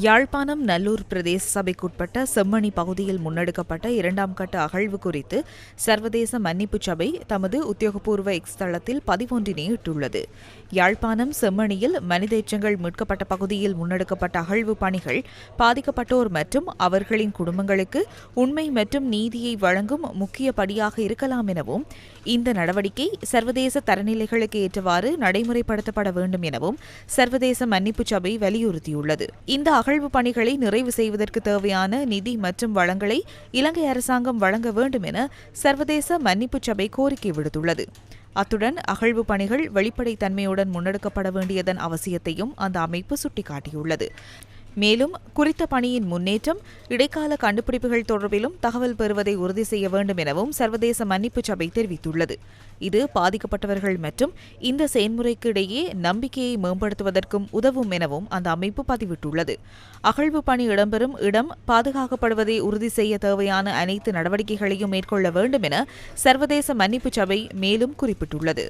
யாழ்ப்பாணம் நல்லூர் பிரதேச சபைக்குட்பட்ட செம்மணி பகுதியில் முன்னெடுக்கப்பட்ட இரண்டாம் கட்ட அகழ்வு குறித்து சர்வதேச மன்னிப்பு சபை தமது உத்தியோகபூர்வ எக்ஸ் தளத்தில் பதிவொன்றினை இட்டுள்ளது. யாழ்ப்பாணம் செம்மணியில் மனித எச்சங்கள் மீட்கப்பட்ட பகுதியில் முன்னெடுக்கப்பட்ட அகழ்வு பணிகள் பாதிக்கப்பட்டோர் மற்றும் அவர்களின் குடும்பங்களுக்கு உண்மை மற்றும் நீதியை வழங்கும் முக்கிய படியாக இருக்கலாம் எனவும், இந்த நடவடிக்கை சர்வதேச தரநிலைகளுக்கு ஏற்றவாறு நடைமுறைப்படுத்தப்பட வேண்டும் எனவும் சர்வதேச மன்னிப்பு சபை வலியுறுத்தியுள்ளது. இந்த அகழ்வு பணிகளை நிறைவு செய்வதற்கு தேவையான நிதி மற்றும் வளங்களை இலங்கை அரசாங்கம் வழங்க வேண்டும் என சர்வதேச மன்னிப்பு சபை கோரிக்கை விடுத்துள்ளது. அத்துடன் அகழ்வு பணிகள் வெளிப்படைத்தன்மையுடன் முன்னெடுக்கப்பட வேண்டியதன் அவசியத்தையும் அந்த அமைப்பு சுட்டிக்காட்டியுள்ளது. மேலும் குறித்த பணியின் முன்னேற்றம், இடைக்கால கண்டுபிடிப்புகள் தொடர்பிலும் தகவல் பெறுவதை உறுதி செய்ய வேண்டும் எனவும் சர்வதேச மன்னிப்பு சபை தெரிவித்துள்ளது. இது பாதிக்கப்பட்டவர்கள் மற்றும் இந்த செயல்முறைக்கு இடையே நம்பிக்கையை மேம்படுத்துவதற்கும் உதவும் எனவும் அந்த அமைப்பு பதிவிட்டுள்ளது. அகழ்வு பணி இடம்பெறும் இடம் பாதுகாக்கப்படுவதை உறுதி செய்ய தேவையான அனைத்து நடவடிக்கைகளையும் மேற்கொள்ள வேண்டும் என சர்வதேச மன்னிப்பு சபை மேலும் குறிப்பிட்டுள்ளது.